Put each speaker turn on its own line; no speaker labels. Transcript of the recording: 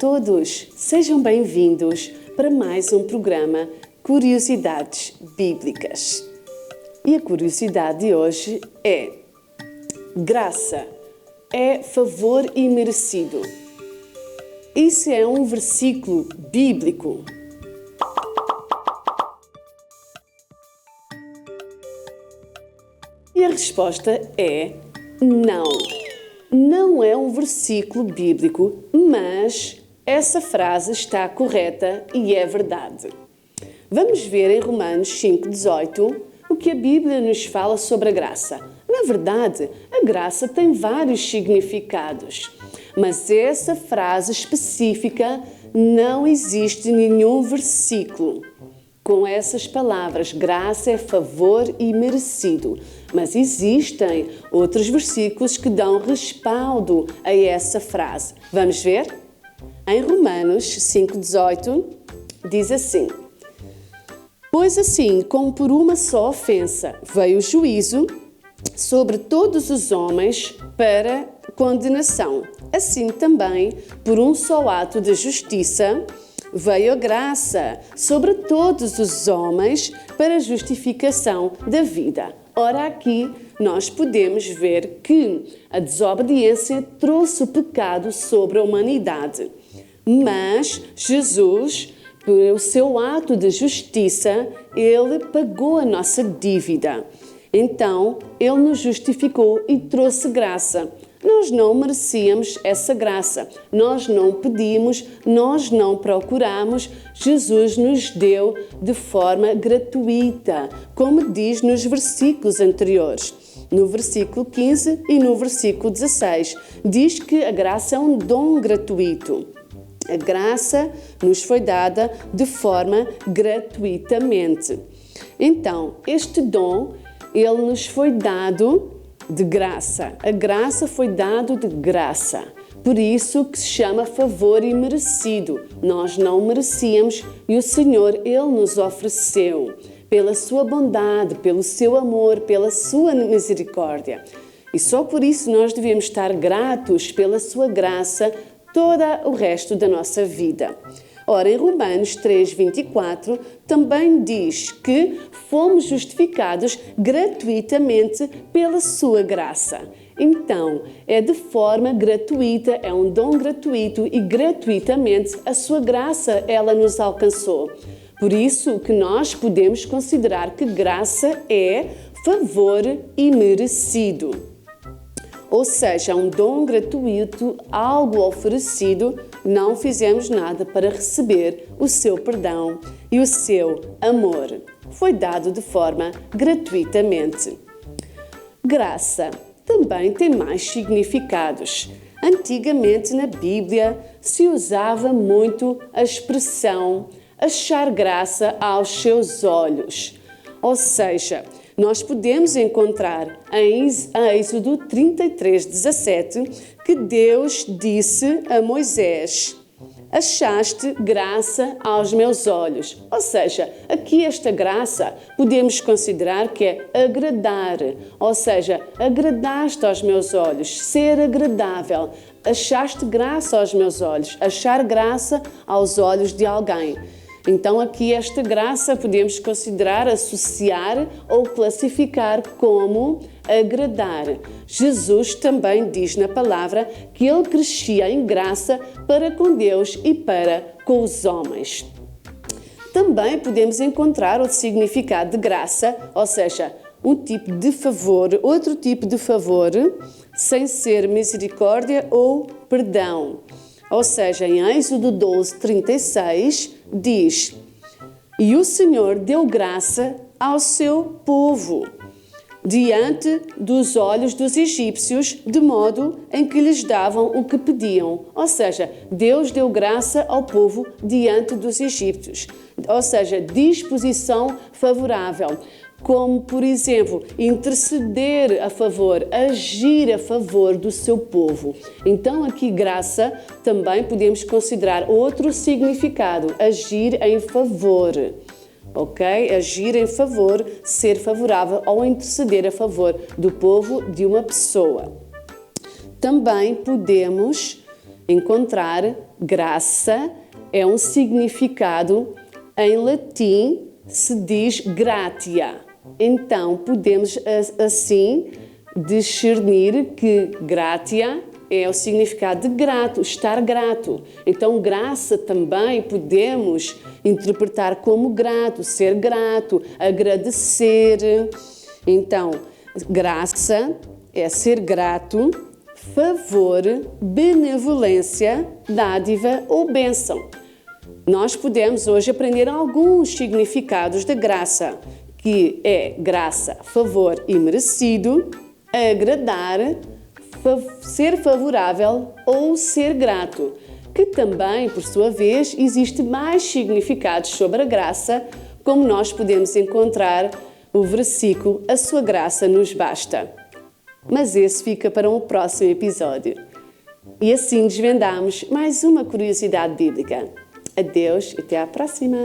todos, sejam bem-vindos para mais um programa Curiosidades Bíblicas. E a curiosidade de hoje é: graça é favor imerecido. Isso é um versículo bíblico. E a resposta é não. Não é um versículo bíblico, mas essa frase está correta e é verdade. Vamos ver em Romanos 5,18 o que a Bíblia nos fala sobre a graça. Na verdade, a graça tem vários significados, mas essa frase específica não existe em nenhum versículo com essas palavras: graça é favor imerecido. Mas existem outros versículos que dão respaldo a essa frase. Vamos ver? Em Romanos 5,18 diz assim: pois assim como por uma só ofensa veio o juízo sobre todos os homens para condenação, assim também por um só ato de justiça veio a graça sobre todos os homens para justificação da vida. Ora, aqui nós podemos ver que a desobediência trouxe o pecado sobre a humanidade. Mas Jesus, pelo seu ato de justiça, Ele pagou a nossa dívida. Então, Ele nos justificou e trouxe graça. Nós não merecíamos essa graça, nós não pedimos, nós não procuramos, Jesus nos deu de forma gratuita, como diz nos versículos anteriores. No versículo 15 e no versículo 16, diz que a graça é um dom gratuito. A graça nos foi dada de forma gratuitamente. Então, este dom, ele nos foi dado de graça. A graça foi dado de graça. Por isso que se chama favor imerecido. Nós não merecíamos e o Senhor, Ele nos ofereceu pela sua bondade, pelo seu amor, pela sua misericórdia. E só por isso nós devemos estar gratos pela sua graça todo o resto da nossa vida. Ora, em Romanos 3,24 também diz que fomos justificados gratuitamente pela sua graça. Então, é de forma gratuita, é um dom gratuito e gratuitamente a sua graça ela nos alcançou. Por isso que nós podemos considerar que graça é favor imerecido. Ou seja, um dom gratuito, algo oferecido, não fizemos nada para receber o seu perdão e o seu amor. Foi dado de forma gratuitamente. Graça também tem mais significados. Antigamente na Bíblia se usava muito a expressão achar graça aos seus olhos. Ou seja, nós podemos encontrar em Êxodo 33,17 que Deus disse a Moisés: achaste graça aos meus olhos. Ou seja, aqui esta graça podemos considerar que é agradar. Ou seja, agradaste aos meus olhos, ser agradável. Achaste graça aos meus olhos, achar graça aos olhos de alguém. Então aqui esta graça podemos considerar, associar ou classificar como agradar. Jesus também diz na palavra que ele crescia em graça para com Deus e para com os homens. Também podemos encontrar o significado de graça, ou seja, um tipo de favor, outro tipo de favor, sem ser misericórdia ou perdão. Ou seja, em Êxodo 12:36 diz: e o Senhor deu graça ao seu povo diante dos olhos dos egípcios, de modo em que lhes davam o que pediam. Ou seja, Deus deu graça ao povo diante dos egípcios. Ou seja, disposição favorável. Como, por exemplo, interceder a favor, agir a favor do seu povo. Então, aqui, graça, também podemos considerar outro significado, agir em favor. Ok? Agir em favor, ser favorável ou interceder a favor do povo de uma pessoa. Também podemos encontrar graça é um significado em latim se diz gratia. Então, podemos assim discernir que gratia é o significado de grato, estar grato. Então, graça também podemos interpretar como grato, ser grato, agradecer. Então, graça é ser grato, favor, benevolência, dádiva ou bênção. Nós podemos hoje aprender alguns significados da graça, que é graça, favor e merecido, agradar, ser favorável ou ser grato, que também, por sua vez, existe mais significados sobre a graça, como nós podemos encontrar o versículo "A sua graça nos basta". Mas esse fica para um próximo episódio. E assim desvendamos mais uma curiosidade bíblica. Adeus e até à próxima!